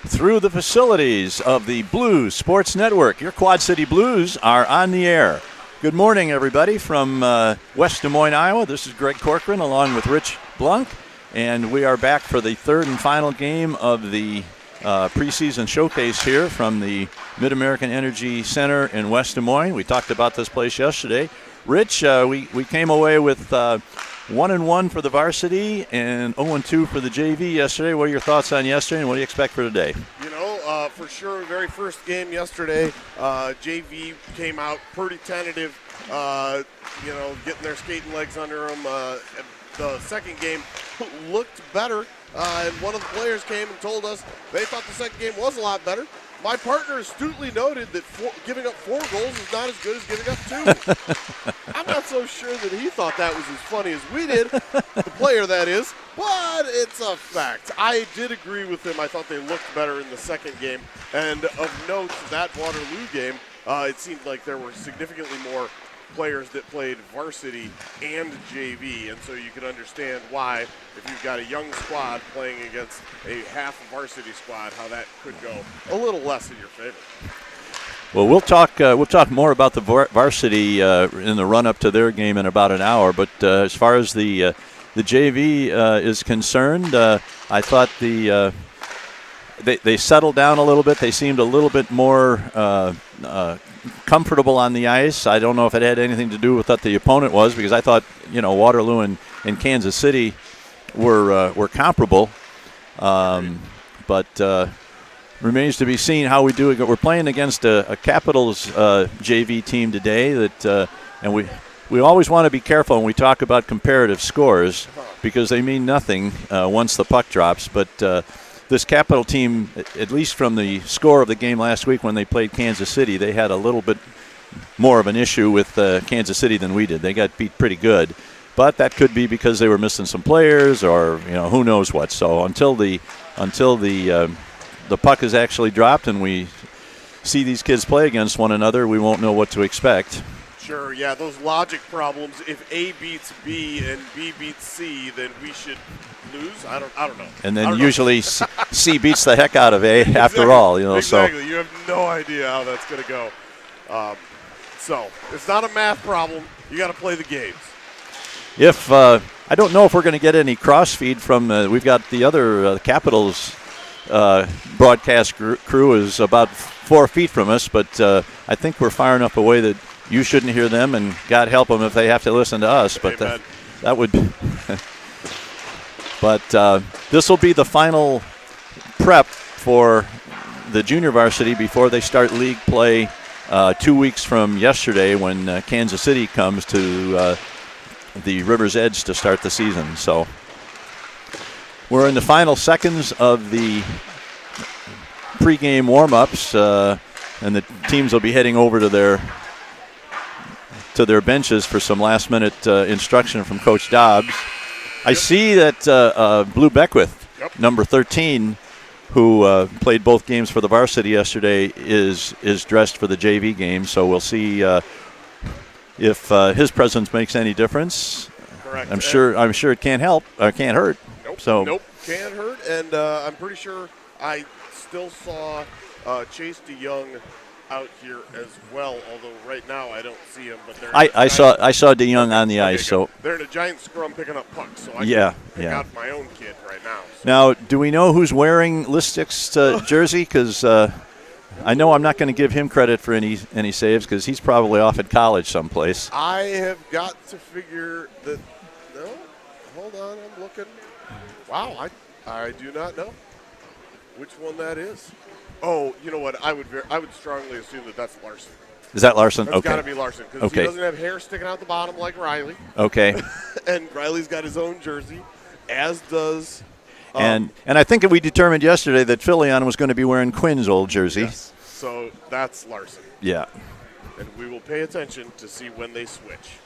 through the facilities of the Blues Sports Network. Your Quad City Blues are on the air. Good morning, everybody, from West Des Moines, Iowa. This is Greg Corcoran along with Rich Blunk, and we are back for the third and final game of the preseason showcase here from the Midamerican Energy Center in West Des Moines. We talked about this place yesterday. Rich, we came away with 1-1 for the varsity and 0-2 for the JV yesterday. What are your thoughts on yesterday, and what do you expect for today? For sure, very first game yesterday, JV came out pretty tentative, getting their skating legs under them. The second game looked better, and one of the players came and told us they thought the second game was a lot better. My partner astutely noted that giving up 4 goals is not as good as giving up 2. I'm not so sure that he thought that was as funny as we did, the player that is, but it's a fact. I did agree with him. I thought they looked better in the second game. And of note, that Waterloo game, it seemed like there were significantly more players that played varsity and JV, and so you can understand why, if you've got a young squad playing against a half varsity squad, how that could go a little less in your favor. Well, we'll talk more about the varsity in the run-up to their game in about an hour. But as far as the JV is concerned, I thought they settled down a little bit. They seemed a little bit more comfortable on the ice. I don't know if it had anything to do with what the opponent was, because I thought Waterloo and Kansas City were comparable. But remains to be seen how we do. We're playing against a Capitals JV team today and we always want to be careful when we talk about comparative scores, because they mean nothing once the puck drops. But this Capital team, at least from the score of the game last week when they played Kansas City, they had a little bit more of an issue with Kansas City than we did. They got beat pretty good, but that could be because they were missing some players, or who knows what. So until the puck is actually dropped and we see these kids play against one another, we won't know what to expect. Sure, yeah, those logic problems. If A beats B and B beats C, then we should lose. I don't know. And then usually C beats the heck out of A after all. Exactly. You have no idea how that's going to go. So it's not a math problem. You got to play the games. I don't know if we're going to get any crossfeed from. We've got the other Capitals broadcast crew is about 4 feet from us, but I think we're far enough away that you shouldn't hear them, and God help them if they have to listen to us. But that would. But this will be the final prep for the junior varsity before they start league play 2 weeks from yesterday, when Kansas City comes to the River's Edge to start the season. So we're in the final seconds of the pregame warm-ups, and the teams will be heading over to their benches for some last-minute instruction from Coach Dobbs. I see that Blue Beckwith, number 13, who played both games for the varsity yesterday, is dressed for the JV game. So we'll see if his presence makes any difference. Correct. I'm sure it can't hurt. Nope, can't hurt. And I'm pretty sure I still saw Chase DeYoung out here as well, although right now I don't see him. But I saw DeYoung on the ice. Good. So they're in a giant scrum picking up pucks. So I can pick out my own kid right now. So. Now, do we know who's wearing Listic's jersey? Because I know I'm not going to give him credit for any saves, because he's probably off at college someplace. I have got to figure that. No, hold on, I'm looking. Wow, I do not know which one that is. Oh, you know what? I would strongly assume that that's Larson. Is that Larson? That's okay. got to be Larson, because he doesn't have hair sticking out the bottom like Riley. Okay. And Riley's got his own jersey, as does. And I think we determined yesterday that Philion was going to be wearing Quinn's old jersey. Yes. So that's Larson. Yeah. And we will pay attention to see when they switch,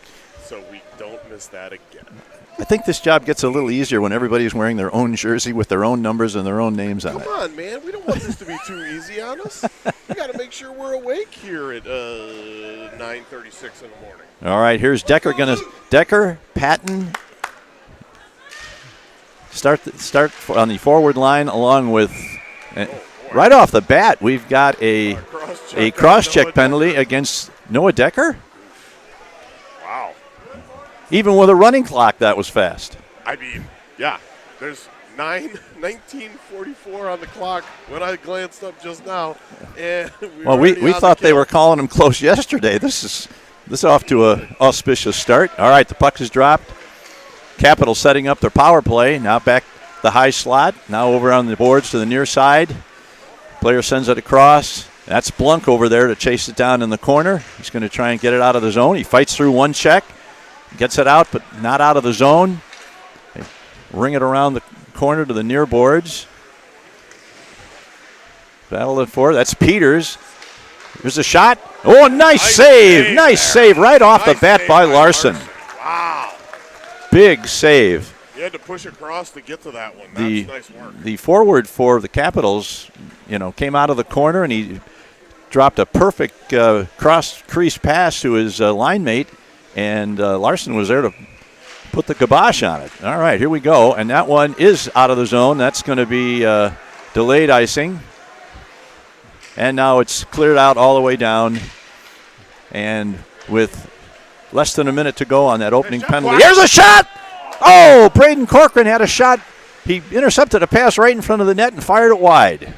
so we don't miss that again. I think this job gets a little easier when everybody's wearing their own jersey with their own numbers and their own names on it. Come on, man. We don't want this to be too easy on us. We got to make sure we're awake here at 9:36 in the morning. All right, here's Decker. Decker, Patton, start on the forward line along with right off the bat, we've got a cross-check penalty Decker. against Noah Decker. Wow. Even with a running clock, that was fast. I mean, yeah, there's 19:44 on the clock when I glanced up just now. And we thought they were calling him close yesterday. This is off to a auspicious start. All right, the puck is dropped. Capitals setting up their power play. Now back the high slot. Now over on the boards to the near side. Player sends it across. That's Blunk over there to chase it down in the corner. He's going to try and get it out of the zone. He fights through one check. Gets it out, but not out of the zone. They ring it around the corner to the near boards. Battle it for. That's Peters. There's a shot. Oh, nice save. Nice save right off the bat by Larson. Wow. Big save. You had to push across to get to that one. That's nice work. The forward for the Capitals, came out of the corner and he dropped a perfect cross-crease pass to his line mate, and Larson was there to put the kibosh on it. All right, here we go. And that one is out of the zone. That's going to be delayed icing. And now it's cleared out all the way down. And with less than a minute to go on that opening penalty. Here's a shot! Oh, Braden Corcoran had a shot. He intercepted a pass right in front of the net and fired it wide.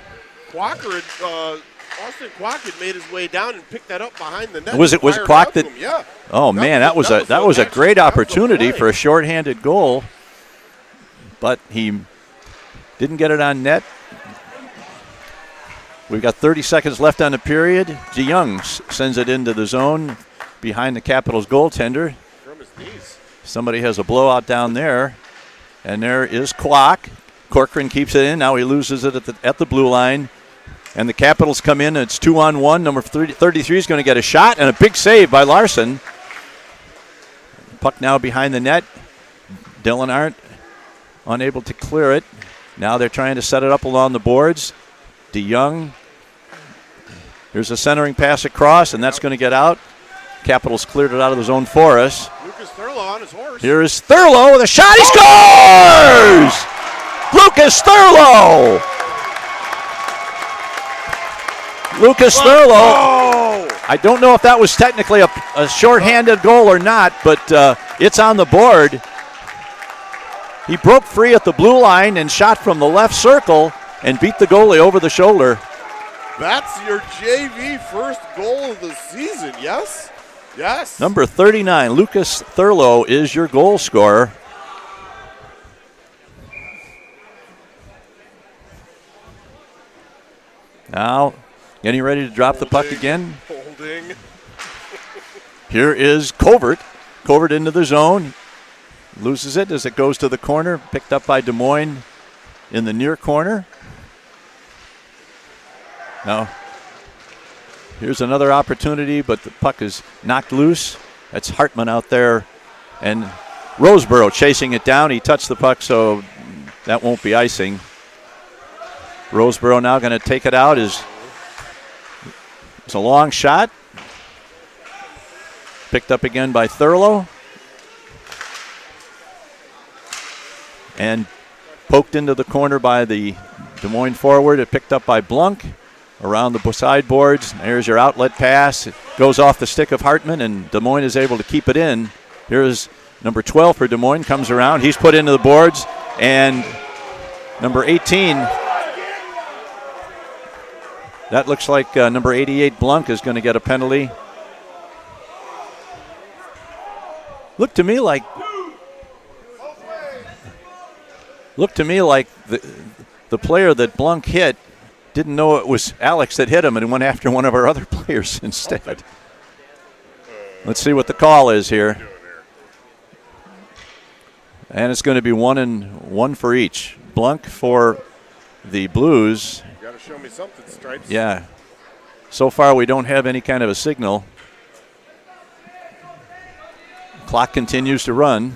Austin Kwok had made his way down and picked that up behind the net. Was it Kwok that? Yeah. Oh man, that was a great opportunity for a shorthanded goal, but he didn't get it on net. We've got 30 seconds left on the period. DeYoung sends it into the zone behind the Capitals goaltender. From his knees. Somebody has a blowout down there, and there is Kwok. Corcoran keeps it in. Now he loses it at the blue line. And the Capitals come in, and it's 2-on-1. Number 33 is going to get a shot, and a big save by Larson. Puck now behind the net. Dylan Arndt unable to clear it. Now they're trying to set it up along the boards. DeYoung. Here's a centering pass across, and that's going to get out. Capitals cleared it out of the zone for us. Lucas Thurlow on his horse. Here is Thurlow with a shot. He scores! Lucas Thurlow! Lucas Thurlow. I don't know if that was technically a shorthanded goal or not, but it's on the board. He broke free at the blue line and shot from the left circle and beat the goalie over the shoulder. That's your JV first goal of the season, yes? Yes. Number 39, Lucas Thurlow, is your goal scorer. Now, getting ready to drop the puck again. Holding. Here is Covert. Covert into the zone. Loses it as it goes to the corner. Picked up by Des Moines in the near corner. Now, here's another opportunity, but the puck is knocked loose. That's Hartman out there. And Roseborough chasing it down. He touched the puck, so that won't be icing. Roseborough now going to take it out. It's a long shot. Picked up again by Thurlow. And poked into the corner by the Des Moines forward. It picked up by Blunk around the sideboards. There's your outlet pass. It goes off the stick of Hartman, and Des Moines is able to keep it in. Here's number 12 for Des Moines. Comes around. He's put into the boards. And number 18, that looks like number 88, Blunk, is going to get a penalty. Looked to me like the player that Blunk hit didn't know it was Alex that hit him and went after one of our other players instead. Let's see what the call is here. And it's going to be 1-1 for each. Blunk for the Blues. You got to show me something, Stripes. Yeah. So far we don't have any kind of a signal. Clock continues to run.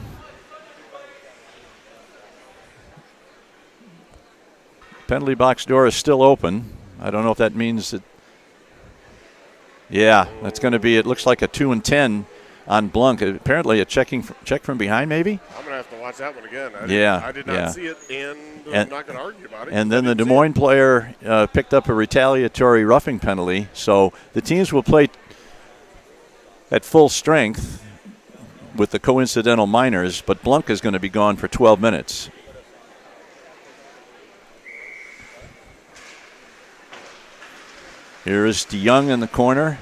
Penalty box door is still open. I don't know if that means that. Yeah, that's going to be, it looks like a 2-10 on Blunk. Apparently a check from behind, maybe? I'm going to have to watch that one again. I did not yeah. see it, and I'm not going to argue about it. And then the Des Moines player picked up a retaliatory roughing penalty. So the teams will play at full strength with the coincidental minors, but Blunk is going to be gone for 12 minutes. Here is DeYoung in the corner.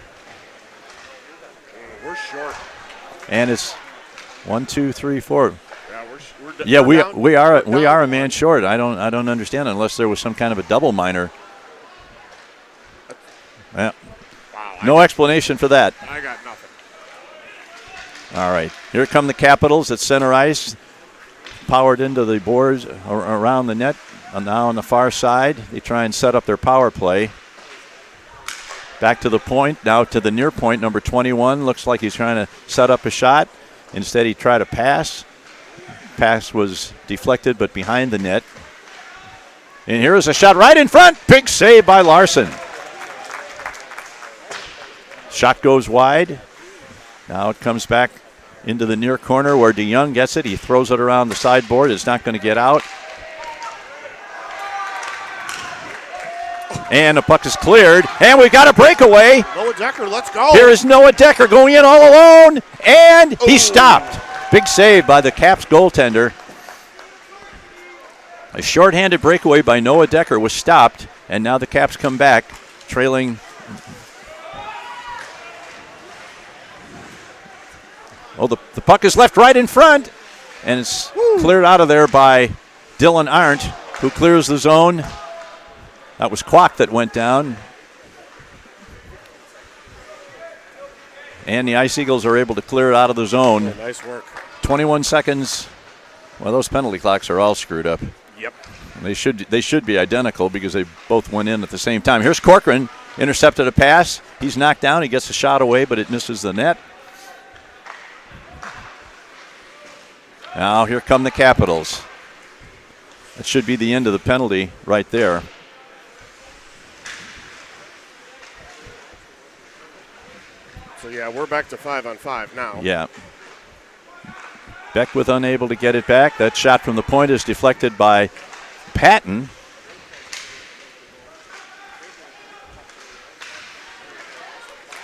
We're short. And it's 1, 2, 3, 4. Yeah, we are a man short. I don't understand unless there was some kind of a double minor. Yeah. Wow, no explanation for that. I got nothing. All right. Here come the Capitals at center ice. Powered into the boards around the net. Now on the far side, they try and set up their power play. Back to the point, now to the near point, number 21. Looks like he's trying to set up a shot. Instead, he tried to pass. Pass was deflected, but behind the net. And here is a shot right in front. Big save by Larson. Shot goes wide. Now it comes back into the near corner where DeYoung gets it. He throws it around the sideboard. It's not going to get out. And the puck is cleared. And we got a breakaway. Noah Decker, let's go. Here is Noah Decker going in all alone. And he stopped. Big save by the Caps goaltender. A shorthanded breakaway by Noah Decker was stopped. And now the Caps come back trailing. Oh, the puck is left right in front. And it's cleared out of there by Dylan Arndt, who clears the zone. That was Kwok that went down. And the Ice Eagles are able to clear it out of the zone. Yeah, nice work. 21 seconds. Well, those penalty clocks are all screwed up. Yep. They should be identical because they both went in at the same time. Here's Corcoran, intercepted a pass. He's knocked down. He gets a shot away, but it misses the net. Now here come the Capitals. That should be the end of the penalty right there. So, yeah, we're back to 5-on-5 now. Yeah. Beckwith unable to get it back. That shot from the point is deflected by Patton.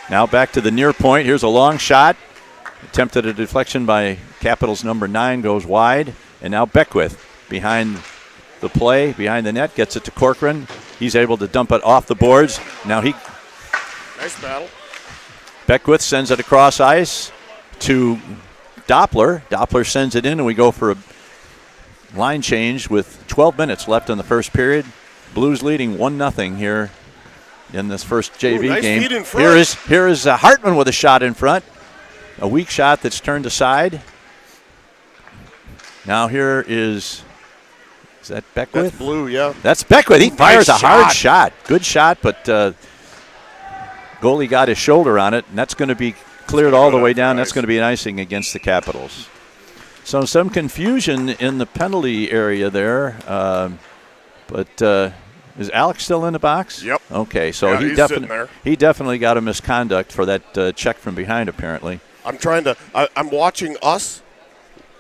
Now back to the near point. Here's a long shot. Attempted a deflection by Capitals number 9, goes wide. And now Beckwith behind the play, behind the net, gets it to Corcoran. He's able to dump it off the boards. Now Nice battle. Beckwith sends it across ice to Doppler. Doppler sends it in, and we go for a line change with 12 minutes left in the first period. Blues leading 1-0 here in this first JV nice game. Feed in front. Here is Hartman with a shot in front. A weak shot that's turned aside. Now here is that Beckwith? That's Blue, yeah. That's Beckwith. He fires nice a hard shot. Good shot, but goalie got his shoulder on it, and that's going to be cleared all the way down. That's going to be an icing against the Capitals. So some confusion in the penalty area there. But is Alex still in the box? Yep. Okay, so yeah, he definitely got a misconduct for that check from behind, apparently. I'm watching us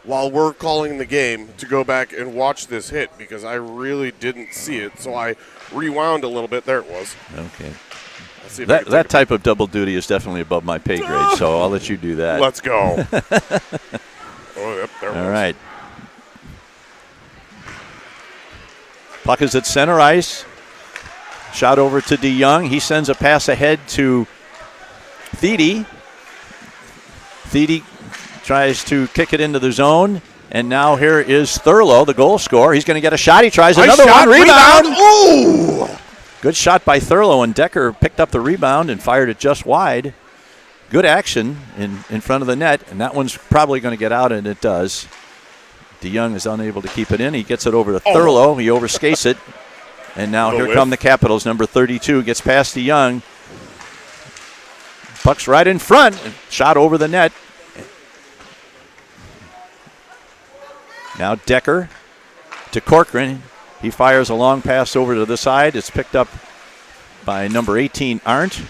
while we're calling the game to go back and watch this hit because I really didn't see it. So I rewound a little bit. There it was. Okay. That type of double duty is definitely above my pay grade, so I'll let you do that. Let's go. Yep, there it was. All right. Puck is at center ice. Shot over to DeYoung. He sends a pass ahead to Thede. Thede tries to kick it into the zone. And now here is Thurlow, the goal scorer. He's going to get a shot. He tries another one. Rebound. Ooh! Good shot by Thurlow, and Decker picked up the rebound and fired it just wide. Good action in front of the net, and that one's probably going to get out, and it does. DeYoung is unable to keep it in. He gets it over to Thurlow. He overskates it. And now here come the Capitals. Number 32 gets past DeYoung. Puck's right in front. Shot over the net. Now Decker to Corcoran. He fires a long pass over to the side. It's picked up by number 18, Arndt.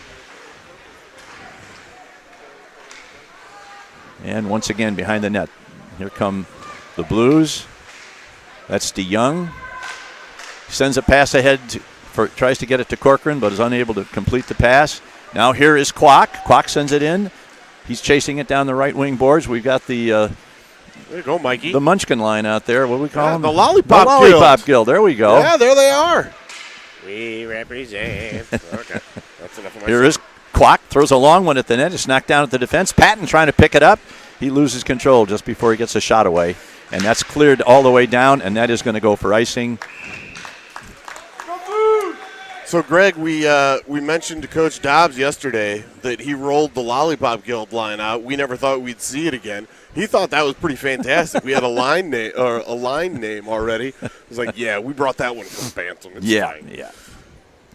And once again behind the net. Here come the Blues. That's DeYoung. Sends a pass ahead, tries to get it to Corcoran, but is unable to complete the pass. Now here is Kwok. Kwok sends it in. He's chasing it down the right wing boards. We've got the there you go, Mikey. The Munchkin line out there. What do we call them? The Lollipop The Lollipop Guild. There we go. Yeah, there they are. We represent. Okay, that's enough of my Here is Kwok. Throws a long one at the net. It's knocked down at the defense. Patton trying to pick it up. He loses control just before he gets a shot away. And that's cleared all the way down, and that is going to go for icing. So, Greg, we mentioned to Coach Dobbs yesterday that he rolled the Lollipop Guild line out. We never thought we'd see it again. He thought that was pretty fantastic. We had a line name already. It was like, yeah, we brought that one from Bantam. It's fine. Yeah.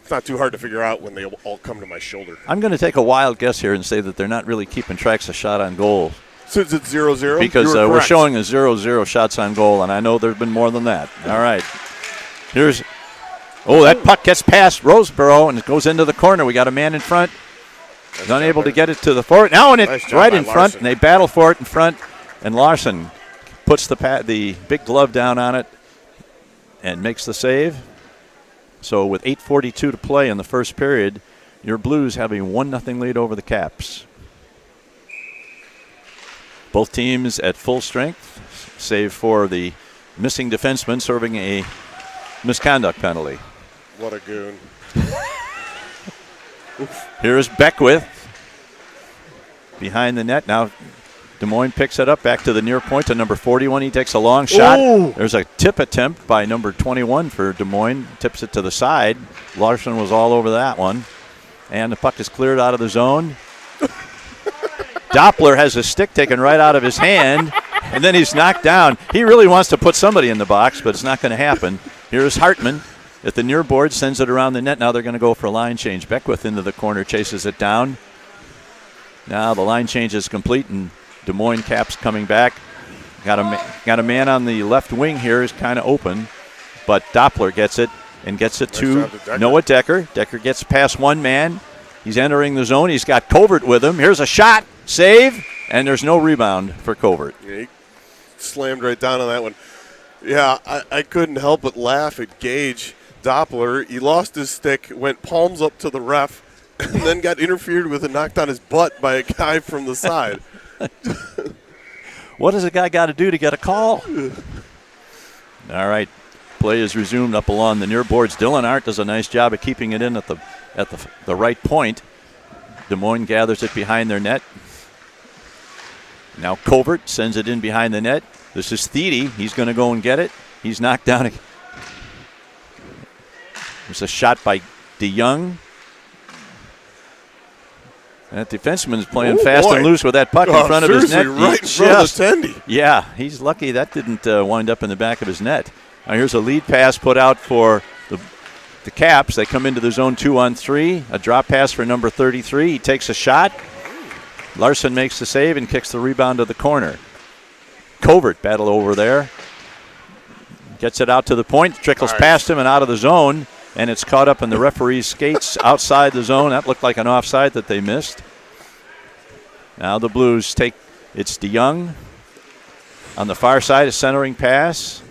It's not too hard to figure out when they all come to my shoulder. I'm going to take a wild guess here and say that they're not really keeping tracks of shot on goal. Since it's 0-0? Because we're showing a 0-0 shots on goal, and I know there's been more than that. All right. That puck gets past Roseboro, and it goes into the corner. We got a man in front. He's unable to get it to the forward. Now, and it's right in front, and they battle for it in front, and Larson puts the big glove down on it and makes the save. So with 8:42 to play in the first period, your Blues have a 1-0 lead over the Caps. Both teams at full strength, save for the missing defenseman serving a misconduct penalty. What a goon. Here is Beckwith behind the net. Now Des Moines picks it up back to the near point to number 41. He takes a long shot. Ooh. There's a tip attempt by number 21 for Des Moines. Tips it to the side. Larson was all over that one. And the puck is cleared out of the zone. Doppler has a stick taken right out of his hand, and then he's knocked down. He really wants to put somebody in the box, but it's not going to happen. Here's Hartman at the near board, sends it around the net. Now they're going to go for a line change. Beckwith into the corner, chases it down. Now the line change is complete, and Des Moines Caps coming back. Got a man on the left wing here, is kind of open, but Doppler gets it and gets it to Noah Decker. Decker gets past one man. He's entering the zone. He's got Covert with him. Here's a shot, save, and there's no rebound for Covert. Yeah, he slammed right down on that one. Yeah, I couldn't help but laugh at Gage Doppler. He lost his stick, went palms up to the ref, and then got interfered with and knocked on his butt by a guy from the side. What does a guy got to do to get a call? All right, play is resumed up along the near boards. Dylan Art does a nice job of keeping it in at the right point. Des Moines gathers it behind their net. Now Covert sends it in behind the net. This is Thiede. He's going to go and get it. He's knocked down. There's a shot by DeYoung. That defenseman is playing fast and loose with that puck in front of his net. Right in front of the tendy. Yeah, he's lucky that didn't wind up in the back of his net. Now here's a lead pass put out for the Caps. They come into the zone 2-on-3. A drop pass for number 33. He takes a shot. Larson makes the save and kicks the rebound to the corner. Covert battle over there. Gets it out to the point. Trickles past him and out of the zone. And it's caught up in the referee's skates outside the zone. That looked like an offside that they missed. Now the Blues it's DeYoung. On the far side, a centering pass.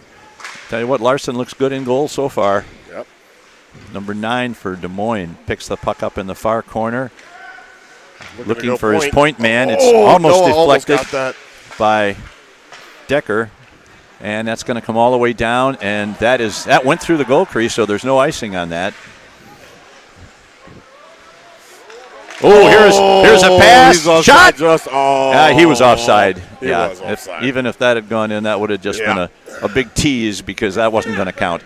Tell you what, Larson looks good in goal so far. Yep. Number 9 for Des Moines picks the puck up in the far corner. Looking for his point man. It's almost deflected by Decker. And that's going to come all the way down, and that went through the goal crease, so there's no icing on that. Here's a pass. Shot. He was offside. He was offside. Even if that had gone in, that would have just been a big tease because that wasn't going to count.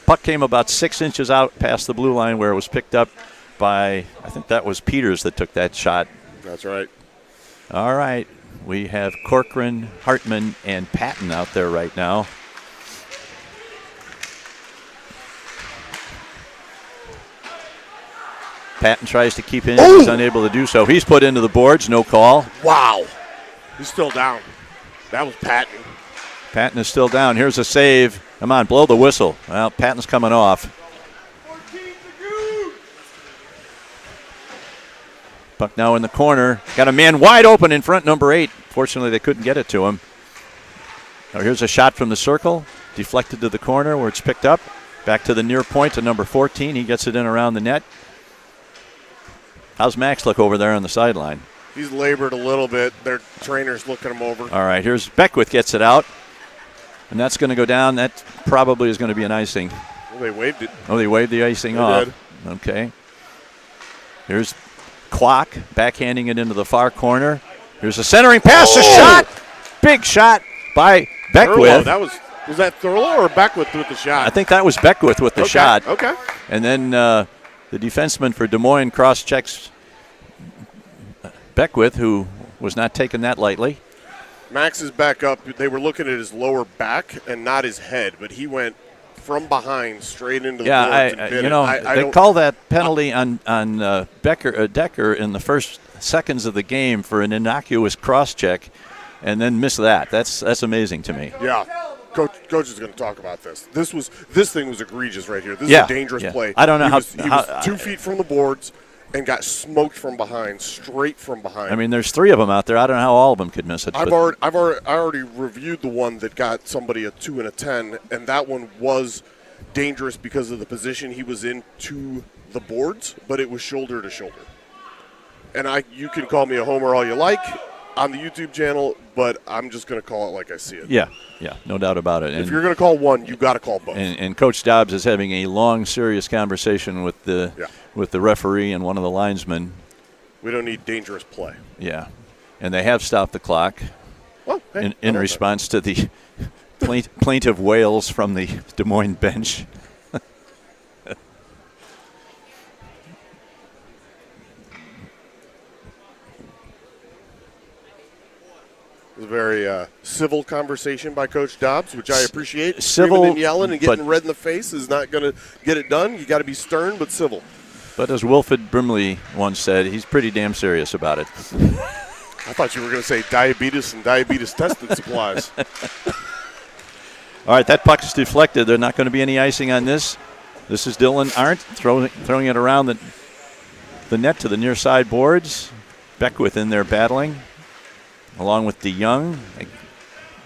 Puck came about 6 inches out past the blue line where it was picked up by, I think that was Peters that took that shot. That's right. All right. We have Corcoran, Hartman, and Patton out there right now. Patton tries to keep in. He's unable to do so. He's put into the boards. No call. Wow. He's still down. That was Patton. Patton is still down. Here's a save. Come on, blow the whistle. Well, Patton's coming off. Puck now in the corner. Got a man wide open in front, number 8. Fortunately, they couldn't get it to him. Now here's a shot from the circle, deflected to the corner where it's picked up. Back to the near point to number 14. He gets it in around the net. How's Max look over there on the sideline? He's labored a little bit. Their trainer's looking him over. All right, here's Beckwith gets it out. And that's going to go down. That probably is going to be an icing. Well, they waved it. Oh, they waved the icing off. Did. Okay. Here's Clock backhanding it into the far corner. Here's a centering pass, a shot. Big shot by Beckwith. Thurlow. Was that Thurlow or Beckwith with the shot? I think that was Beckwith with the shot. Okay. And then the defenseman for Des Moines cross-checks Beckwith, who was not taking that lightly. Max is back up. They were looking at his lower back and not his head, but he went from behind straight into the boards and bit it. They call that penalty on Decker in the first seconds of the game for an innocuous cross-check and then miss that. That's amazing to me. Yeah. Coach is going to talk about this. This thing was egregious right here. This is a dangerous play. I don't know he was 2 feet from the boards and got smoked from behind, straight from behind. I mean, there's 3 of them out there. I don't know how all of them could miss it. I already reviewed the one that got somebody a 2 and a 10, and that one was dangerous because of the position he was in to the boards, but it was shoulder to shoulder. And you can call me a homer all you like on the YouTube channel, but I'm just going to call it like I see it. Yeah, no doubt about it. If you're going to call one, you got to call both. And Coach Dobbs is having a long, serious conversation with the referee and one of the linesmen. We don't need dangerous play. Yeah, and they have stopped the clock in response to the plaintive wails from the Des Moines bench. It was a very civil conversation by Coach Dobbs, which I appreciate. Civil Screaming and yelling and getting red in the face is not going to get it done. You got to be stern but civil. But as Wilfred Brimley once said, he's pretty damn serious about it. I thought you were going to say diabetes and diabetes testing supplies. All right, that puck is deflected. There's not going to be any icing on this. This is Dylan Arndt throwing it around the net to the near side boards. Beckwith in there battling, along with DeYoung.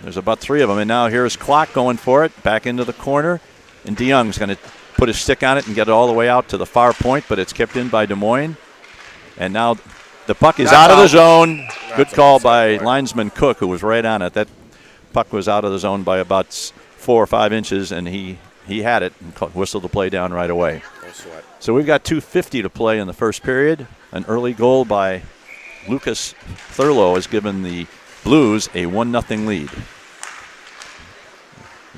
There's about 3 of them. And now here's Clock going for it, back into the corner. And DeYoung's going to put his stick on it and get it all the way out to the far point, but it's kept in by Des Moines. And now the puck is out of the zone. Good call by linesman Cook, who was right on it. That puck was out of the zone by about 4 or 5 inches, and he had it and whistled the play down right away. So we've got 2:50 to play in the first period. An early goal by Lucas Thurlow has given the Blues a 1-0 lead.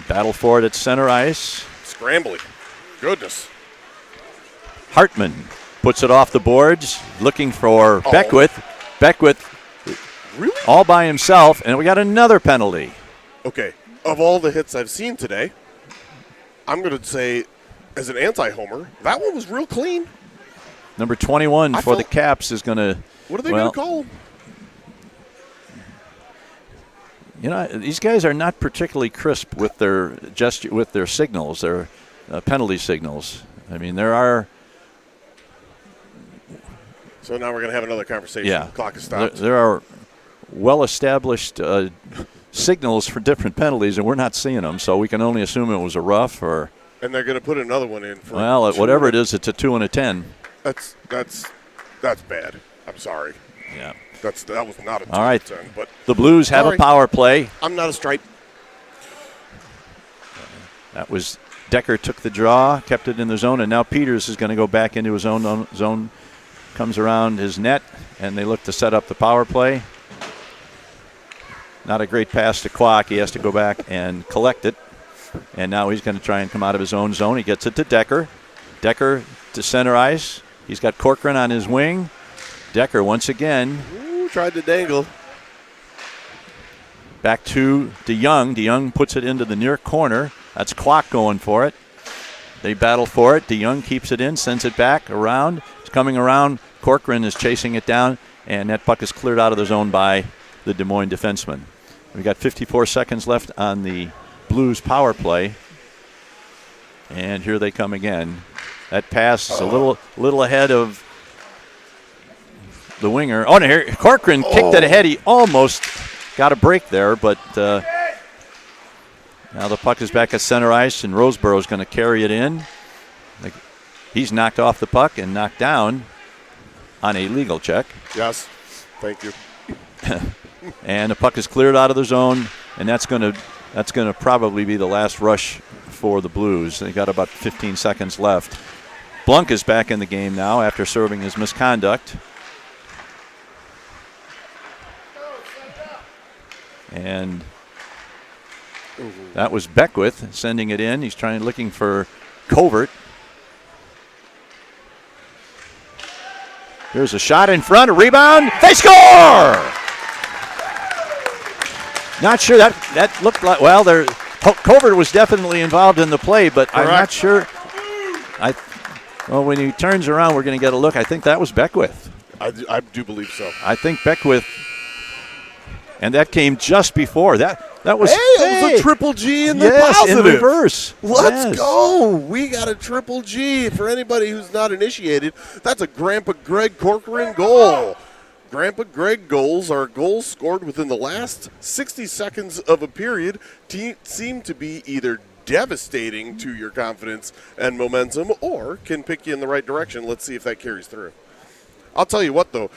Battle for it at center ice. Scrambling. Goodness. Hartman puts it off the boards, looking for Beckwith. Beckwith really? All by himself, and we got another penalty. Okay. Of all the hits I've seen today, I'm going to say, as an anti-homer, that one was real clean. Number 21 for the Caps is going to. What are they going to call him? You know, these guys are not particularly crisp with their signals, their penalty signals. I mean, there are. So now we're going to have another conversation. Yeah. The clock is stopped. There are well-established signals for different penalties, and we're not seeing them, so we can only assume it was a rough or. And they're going to put another one in. Whatever it is, it's a 2 and a 10. That's bad. I'm sorry. Yeah. That was not a 2 All right. 10. But the Blues have a power play. I'm not a stripe. That was Decker took the draw, kept it in the zone, and now Peters is going to go back into his own zone. Comes around his net, and they look to set up the power play. Not a great pass to Clock. He has to go back and collect it. And now he's going to try and come out of his own zone. He gets it to Decker. Decker to center ice. He's got Corcoran on his wing. Decker once again. Ooh, tried to dangle. Back to DeYoung. DeYoung puts it into the near corner. That's Clock going for it. They battle for it. DeYoung keeps it in, sends it back around. It's coming around. Corcoran is chasing it down, and that puck is cleared out of the zone by the Des Moines defenseman. We've got 54 seconds left on the Blues power play. And here they come again. That pass is a little ahead of the winger. Oh, no, here Corcoran kicked it ahead. He almost got a break there, but now the puck is back at center ice, and Roseborough is going to carry it in. He's knocked off the puck and knocked down on a legal check. Yes, thank you. And the puck is cleared out of the zone, and that's going to probably be the last rush for the Blues. They got about 15 seconds left. Blunk is back in the game now after serving his misconduct. And that was Beckwith sending it in. He's looking for Covert. Here's a shot in front, a rebound. They score! Not sure that looked like, well, Covert was definitely involved in the play, but correct. I'm not sure. When he turns around, we're going to get a look. I think that was Beckwith. I do believe so. I think Beckwith, and that came just before. That was it was a triple G in the positive. In reverse. Let's go. We got a triple G. For anybody who's not initiated, that's a Grandpa Greg Corcoran goal. Grandpa Greg goals are goals scored within the last 60 seconds of a period seem to be either devastating to your confidence and momentum or can pick you in the right direction. Let's see if that carries through. I'll tell you what, though.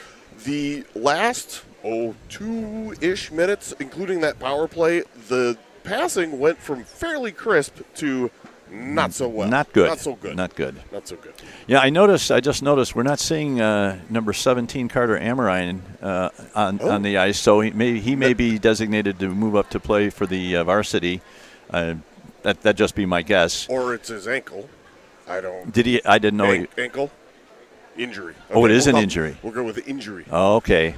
The last, 2-ish minutes, including that power play, the passing went from fairly crisp to not so well. Not good. Not so good. Not good. Not so good. Yeah, I just noticed we're not seeing number 17 Carter Amorine on the ice, so he may be designated to move up to play for the Varsity. That'd just be my guess. Or it's his ankle. I don't. Did he? I didn't know. Ankle. Injury. Okay, it is an injury. We'll go with injury. Oh, okay.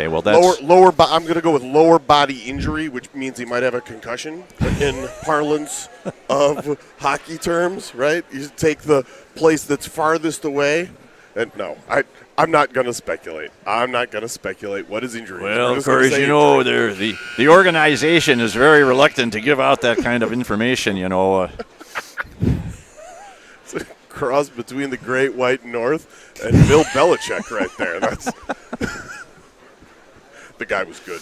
Well, that's lower. I'm going to go with lower body injury, which means he might have a concussion in parlance of hockey terms, right? You take the place that's farthest away, and no, I'm not going to speculate. What is injury? Well, of course, the organization is very reluctant to give out that kind of information. It's a cross between the Great White North and Bill Belichick right there. That's the guy was good.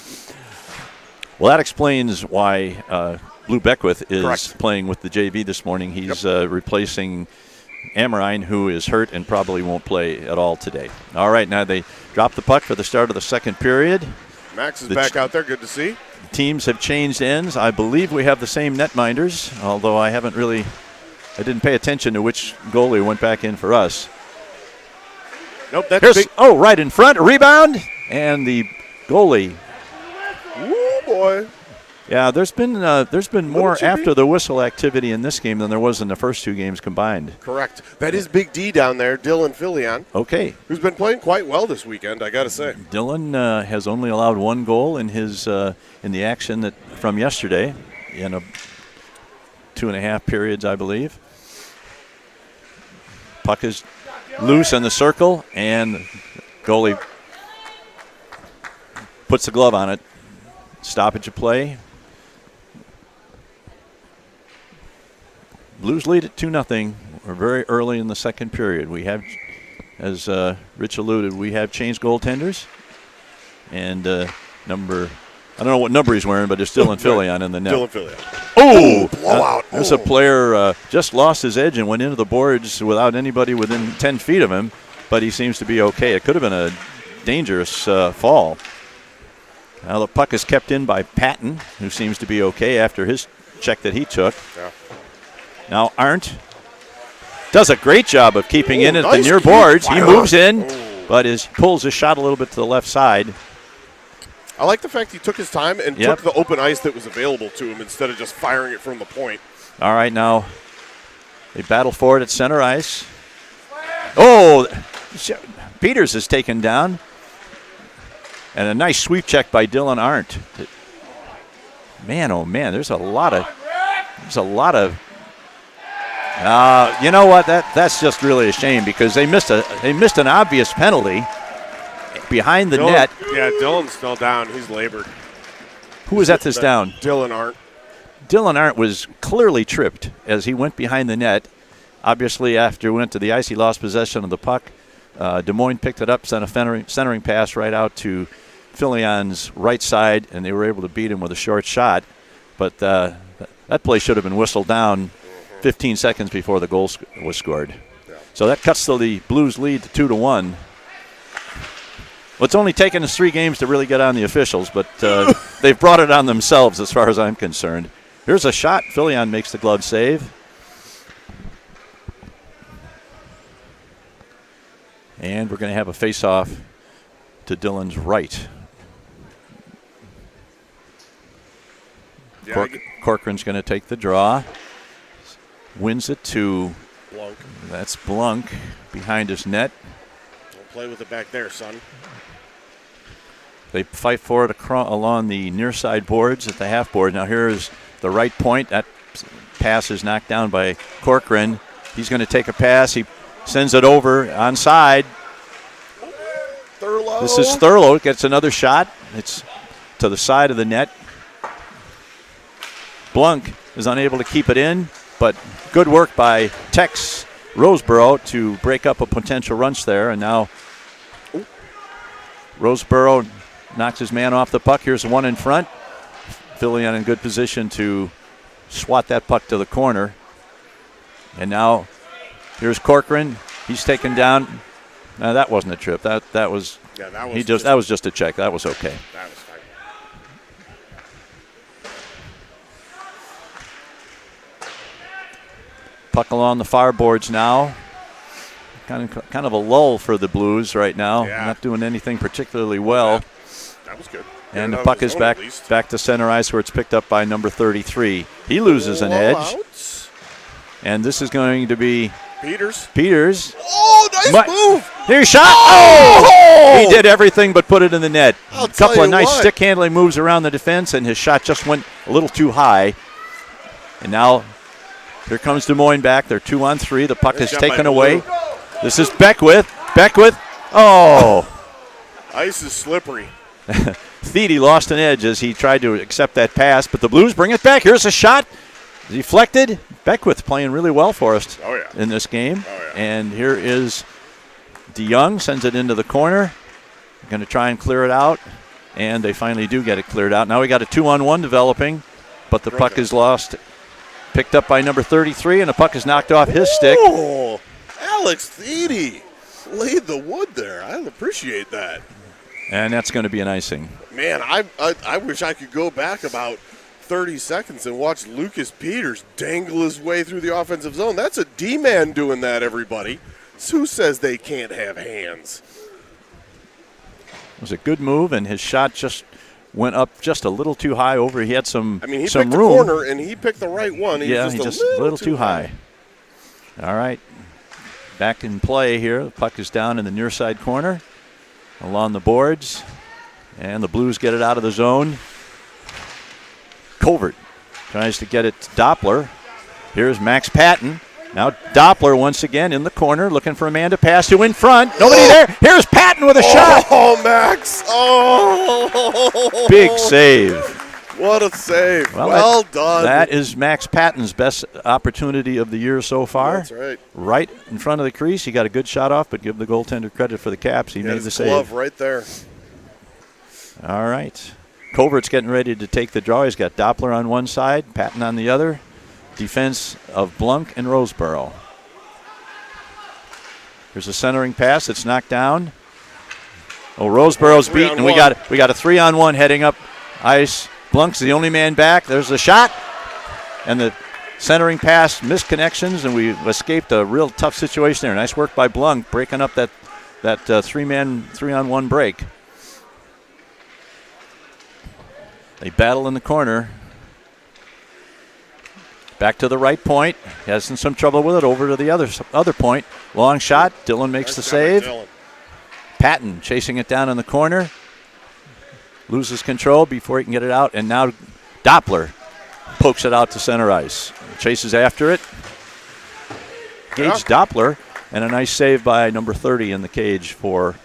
Well, that explains why Blue Beckwith is Correct. Playing with the JV this morning. He's replacing Amorine, who is hurt and probably won't play at all today. All right, now they drop the puck for the start of the second period. Max is back out there. Good to see. The teams have changed ends. I believe we have the same netminders, although I didn't pay attention to which goalie went back in for us. Nope, that's big. Oh, right in front, a rebound, and the goalie. Ooh, boy. Yeah, there's been more after the whistle activity in this game than there was in the first two games combined. Correct. That is Big D down there, Dylan Filion. Okay. Who's been playing quite well this weekend, I got to say. Dylan has only allowed one goal in his in the action from yesterday in 2.5 periods, I believe. Puck is loose in the circle, and goalie puts the glove on it. Stoppage of play. Blues lead at 2-0. We're very early in the second period. We have, as Rich alluded, we have changed goaltenders. And I don't know what number he's wearing, but it's Dylan Filion in the net. Dylan Filion. Oh! Blowout. There's a player just lost his edge and went into the boards without anybody within 10 feet of him, but he seems to be okay. It could have been a dangerous fall. Now the puck is kept in by Patton, who seems to be okay after his check that he took. Yeah. Now Arndt does a great job of keeping in at the near boards. He moves in, but pulls his shot a little bit to the left side. I like the fact he took his time and took the open ice that was available to him instead of just firing it from the point. All right, now they battle for it at center ice. Oh, Peters is taken down. And a nice sweep check by Dylan Arndt. Man, oh man, there's a lot of. You know what? That's just really a shame because they missed an obvious penalty behind the net. Yeah, Dylan's still down. He's labored. Who was at this down? Dylan Arndt. Dylan Arndt was clearly tripped as he went behind the net. Obviously, after he went to the ice, he lost possession of the puck. Des Moines picked it up, sent a centering pass right out to Fillion's right side, and they were able to beat him with a short shot. But that play should have been whistled down 15 seconds before the goal was scored. Yeah. So that cuts the Blues lead to 2-1. Well, it's only taken us 3 games to really get on the officials, but they've brought it on themselves as far as I'm concerned. Here's a shot. Fillion makes the glove save. And we're going to have a face-off to Dylan's right. Yeah, Corcoran's going to take the draw. Wins it to Blunk. That's Blunk behind his net. Don't play with it back there, son. They fight for it along the near side boards at the half board. Now here's the right point. That pass is knocked down by Corcoran. He's going to take a pass. He sends it over onside. Thurlow. This is Thurlow. Gets another shot. It's to the side of the net. Blunk is unable to keep it in, but good work by Tex Roseboro to break up a potential rush there. And now Roseboro knocks his man off the puck. Here's the one in front. Fillion in good position to swat that puck to the corner. And now here's Corcoran. He's taken down. No, that wasn't a trip. That was that was just a check. That was okay. That was fine. Puck along the far boards now. Kind of a lull for the Blues right now. Yeah. Not doing anything particularly well. That was good. And the puck is back to center ice where it's picked up by number 33. He loses an edge. And this is going to be Peters. Oh, nice move. Here's shot. Oh! He did everything but put it in the net. A couple of nice stick handling moves around the defense, and his shot just went a little too high. And now here comes Des Moines back. They're 2-on-3. The puck is taken away. This is Beckwith. Oh! Ice is slippery. Thede lost an edge as he tried to accept that pass, but the Blues bring it back. Here's a shot. Deflected. Beckwith playing really well for us in this game. And here is DeYoung, sends it into the corner. Going to try and clear it out, and they finally do get it cleared out. Now we got a 2-on-1 developing, but the puck is lost. Picked up by number 33, and the puck is knocked off his stick. Oh, Alex Thede laid the wood there. I appreciate that. And that's going to be an icing. Man, I wish I could go back about 30 seconds and watch Lucas Peters dangle his way through the offensive zone. That's a D-man doing that, everybody. Who says they can't have hands? It was a good move, and his shot just went up just a little too high over. He had some room. He picked the corner, and he picked the right one. He was just a little too high. All right. Back in play here. The puck is down in the near side corner along the boards, and the Blues get it out of the zone. Covert tries to get it to Doppler. Here's Max Patton. Now Doppler once again in the corner looking for a man to pass to in front. Nobody there. Here's Patton with a shot. Oh, Max. Oh. Big save. What a save. Well done. That is Max Patton's best opportunity of the year so far. That's right. Right in front of the crease. He got a good shot off, but give the goaltender credit for the Caps. He made the save. Glove right there. All right. Covert's getting ready to take the draw. He's got Doppler on one side, Patton on the other. Defense of Blunk and Roseboro. There's a centering pass. It's knocked down. Oh, Roseboro's beaten. We got a 3-on-1 heading up ice. Blunk's the only man back. There's a shot. And the centering pass missed connections, and we escaped a real tough situation there. Nice work by Blunk, breaking up that 3-on-1 break. They battle in the corner. Back to the right point. Has some trouble with it. Over to the other point. Long shot. Dylan makes the save. Patton chasing it down in the corner. Loses control before he can get it out. And now Doppler pokes it out to center ice. Chases after it. Gage Doppler. And a nice save by number 30 in the cage for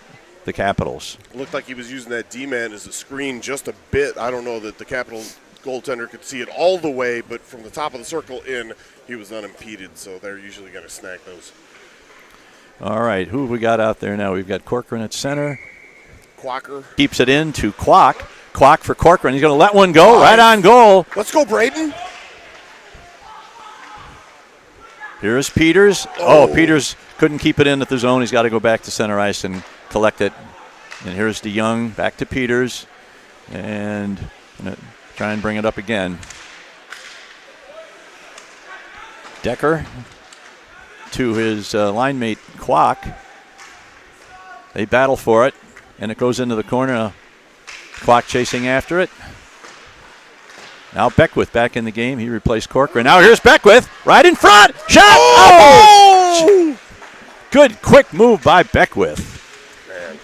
the Capitals. It looked like he was using that D-man as a screen just a bit. I don't know that the Capitals goaltender could see it all the way, but from the top of the circle in, he was unimpeded, so they're usually going to snag those. All right, who have we got out there now? We've got Corcoran at center. Quacker. Keeps it in to Kwok. Kwok for Corcoran. He's going to let one go. Right on goal. Let's go, Braden. Here's Peters. Oh, Peters couldn't keep it in at the zone. He's got to go back to center ice and collect it. And here's DeYoung back to Peters. And try and bring it up again. Decker to his line mate Kwok. They battle for it, and it goes into the corner. Kwok chasing after it. Now Beckwith back in the game. He replaced Corcoran. Now here's Beckwith right in front. Shot! Oh! Good quick move by Beckwith. Man.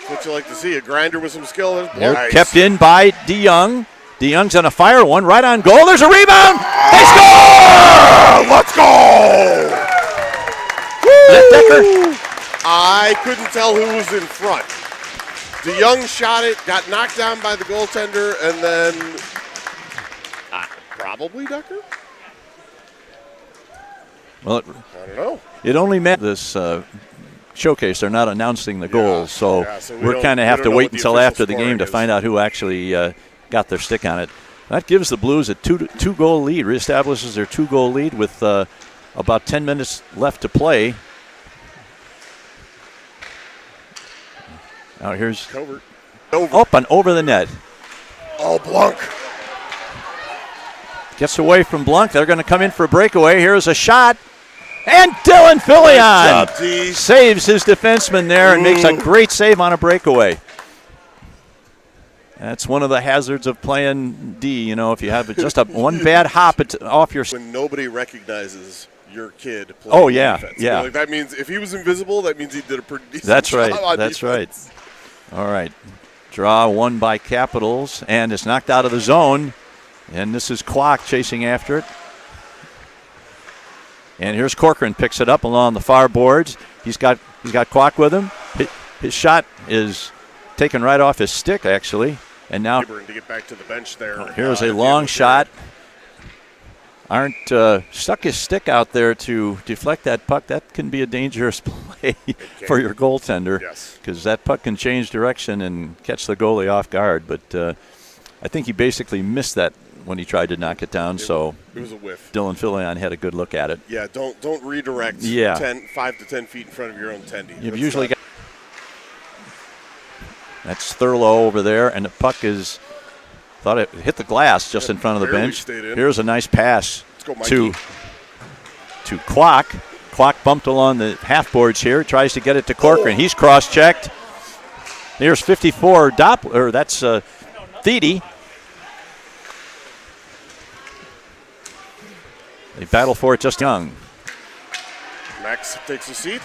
What you like to see, a grinder with some skill. Nice. Kept in by DeYoung. DeYoung's on a fire one right on goal. There's a rebound. They score! Let's go! Is that Decker? I couldn't tell who was in front. DeYoung shot it, got knocked down by the goaltender, and then probably Decker? Well, I don't know. It only meant this showcase. They're not announcing the goals, so we kind of have to wait until after the game to find out who actually got their stick on it. That gives the Blues a two-goal lead, reestablishes their two-goal lead with about 10 minutes left to play. Now here's Covert. Up and over the net. Oh, Blanc. Gets away from Blanc. They're going to come in for a breakaway. Here's a shot. And Dylan Filion saves his defenseman there and makes a great save on a breakaway. That's one of the hazards of playing D. You know, if you have just one bad hop off your... When nobody recognizes your kid playing defense. Yeah. Like that means if he was invisible, that means he did a pretty decent That's job right. on That's defense. right. All right. Draw won by Capitals, and it's knocked out of the zone. And this is Kwok chasing after it. And here's Corcoran, picks it up along the far boards. He's got Kwok with him. His shot is taken right off his stick, actually. And now to get back to the bench there. Here's a long shot. Arndt stuck his stick out there to deflect that puck. That can be a dangerous play for your goaltender. Yes. Because that puck can change direction and catch the goalie off guard. But I think he basically missed that when he tried to knock it down. It was a whiff. Dylan Filion had a good look at it. Yeah, don't redirect 5 to 10 feet in front of your own tendy. You've usually got... That's Thurlow over there, and the puck is... Thought it hit the glass just in front of the bench. Here's a nice pass to Kwok. Kwok bumped along the half boards here. Tries to get it to Corcoran. He's cross-checked. Here's 54 Doppler. That's Thede. They battle for it just young. Max takes a seat.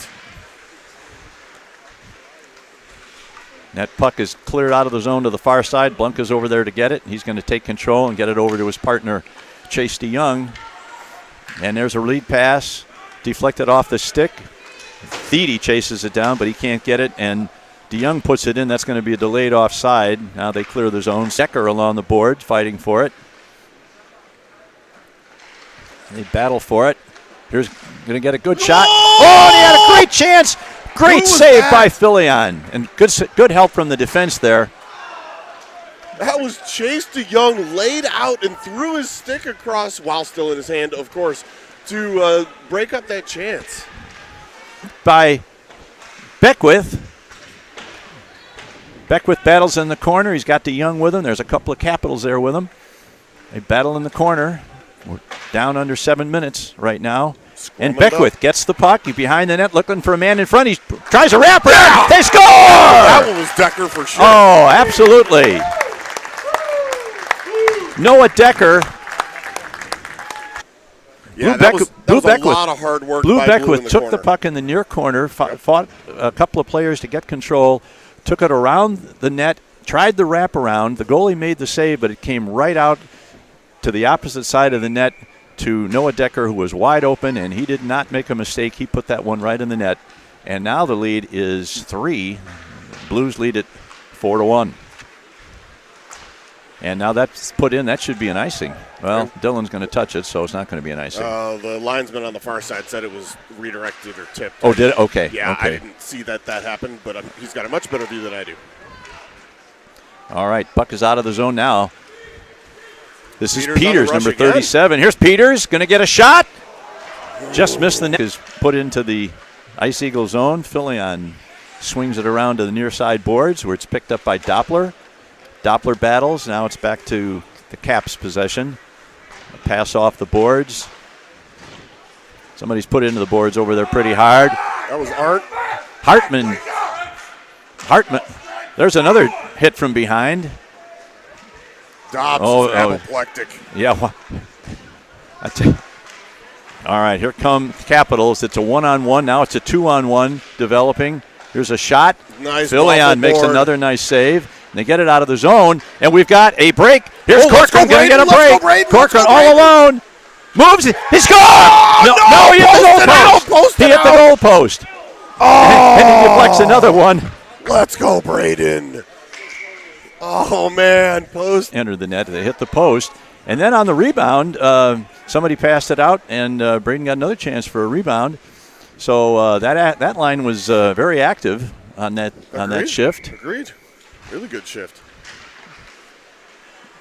That puck is cleared out of the zone to the far side. Blanca's over there to get it. He's going to take control and get it over to his partner, Chase DeYoung. And there's a lead pass, deflected off the stick. Thede chases it down, but he can't get it. And DeYoung puts it in. That's going to be a delayed offside. Now they clear the zone. Decker along the board, fighting for it. They battle for it. Here's going to get a good shot. Oh, and he had a great chance. Great save by Filion, and good help from the defense there. That was Chase DeYoung laid out and threw his stick across, while still in his hand, of course, to break up that chance. By Beckwith. Beckwith battles in the corner. He's got DeYoung with him. There's a couple of Capitals there with him. They battle in the corner. We're down under 7 minutes right now. And Beckwith gets the puck. He's behind the net looking for a man in front. He tries a wrapper. Yeah! They score! That one was Decker for sure. Oh, absolutely. Noah Decker. Yeah, that was a lot of hard work Blue by Beckwith Blue in the took corner. the puck in the near corner, fought a couple of players to get control, took it around the net, tried the wraparound. The goalie made the save, but it came right out to the opposite side of the net to Noah Decker, who was wide open, and he did not make a mistake. He put that one right in the net. And now the lead is 3. Blues lead it 4-1. And now that's put in. That should be an icing. Well, Dylan's going to touch it, so it's not going to be an icing. The linesman on the far side said it was redirected or tipped. Oh, did it? Okay. Yeah, okay. I didn't see that happened, but he's got a much better view than I do. All right, puck is out of the zone now. This is Peters Peters, number 37. Here's Peters, going to get a shot. Just missed the net. Is put into the Ice Eagle zone. Filion swings it around to the near side boards where it's picked up by Doppler. Doppler battles. Now it's back to the Caps' possession. A pass off the boards. Somebody's put into the boards over there pretty hard. That was Art. Hartman. There's another hit from behind. Dobbs is apoplectic. Yeah. All right, here come Capitals. It's a 1-on-1. Now it's a 2-on-1 developing. Here's a shot. Nice. Filion makes another nice save. They get it out of the zone, and we've got a break. Here's Corcoran going to get a break. Corcoran all alone. Moves it. He scored! No, he hit the goalpost. He hit the goalpost. Oh! And he deflects another one. Let's go, Braden. Oh, man. Post. Entered the net. They hit the post. And then on the rebound, somebody passed it out, and Braden got another chance for a rebound. So that line was very active on that shift. Agreed. Really good shift.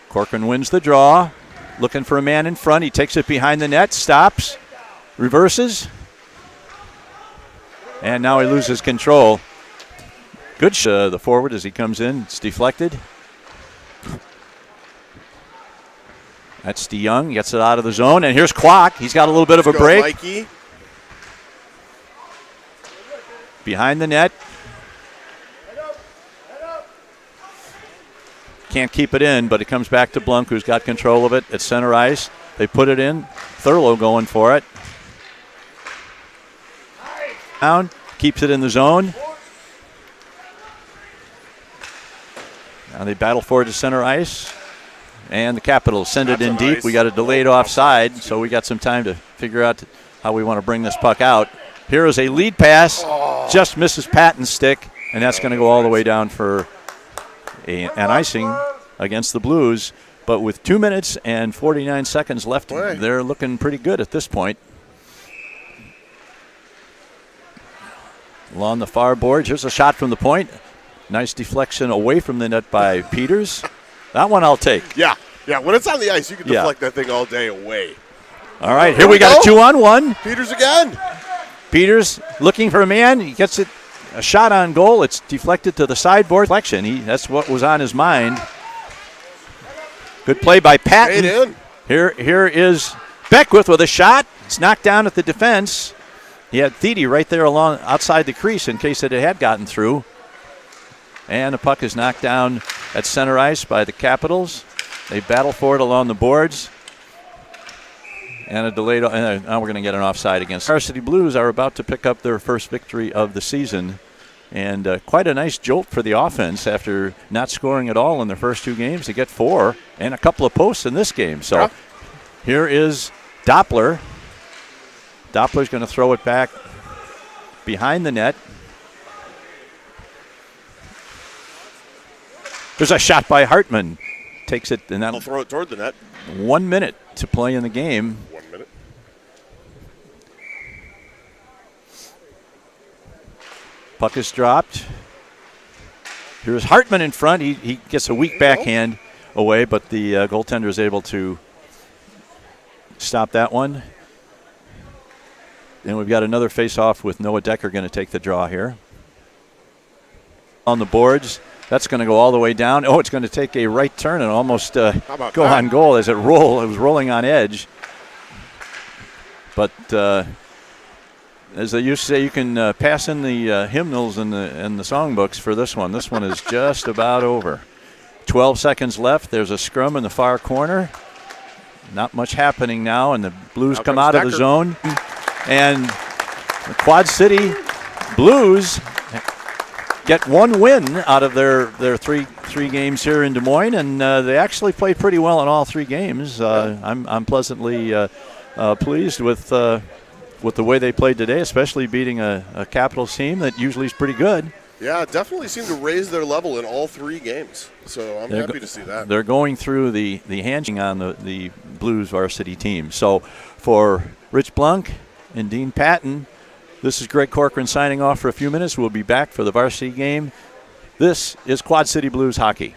Corcoran wins the draw. Looking for a man in front. He takes it behind the net, stops, reverses. And now he loses control. Good the forward as he comes in. It's deflected. That's DeYoung. Gets it out of the zone. And here's Kwok. He's got a little bit of a break. Mikey. Behind the net. Can't keep it in, but it comes back to Blunk, who's got control of it at center ice. They put it in. Thurlow going for it. Down, keeps it in the zone. Now they battle for it to center ice. And the Capitals send it in deep. We got a delayed offside, so we got some time to figure out how we want to bring this puck out. Here is a lead pass. Just misses Patton's stick, and that's going to go all the way down for an icing against the Blues. But with 2 minutes and 49 seconds left, they're looking pretty good at this point. Along the far boards, here's a shot from the point. Nice deflection away from the net by Peters. That one I'll take. Yeah. When it's on the ice, you can deflect that thing all day away. All right, here we got a 2-on-1. Peters again. Peters looking for a man. He gets it. A shot on goal. It's deflected to the sideboard. Deflection. That's what was on his mind. Good play by Patton. Here is Beckwith with a shot. It's knocked down at the defense. He had Thede right there along outside the crease in case it had gotten through. And the puck is knocked down at center ice by the Capitals. They battle for it along the boards. And a delayed. Now we're going to get an offside against. Varsity Blues are about to pick up their first victory of the season. And quite a nice jolt for the offense after not scoring at all in their first 2 games to get 4 and a couple of posts in this game. So here is Doppler. Doppler's going to throw it back behind the net. There's a shot by Hartman. Takes it, and that'll throw it toward the net. 1 minute to play in the game. 1 minute. Puck is dropped. Here's Hartman in front. He gets a weak backhand away, but the goaltender is able to stop that one. And we've got another face-off with Noah Decker going to take the draw here. On the boards. That's going to go all the way down. Oh, it's going to take a right turn and almost go on goal as it was rolling on edge. But as they used to say, you can pass in the hymnals and the songbooks for this one. This one is just about over. 12 seconds left. There's a scrum in the far corner. Not much happening now, and the Blues come out of the zone. And the Quad City Blues get 1 win out of their three games here in Des Moines, and they actually played pretty well in all 3 games. I'm pleasantly pleased with the way they played today, especially beating a Capitals team that usually is pretty good. Yeah, definitely seem to raise their level in all 3 games. So I'm happy to see that. They're going through the handshake on the Blues varsity team. So for Rich Blunk and Dean Patton, this is Greg Corcoran signing off for a few minutes. We'll be back for the varsity game. This is Quad City Blues hockey.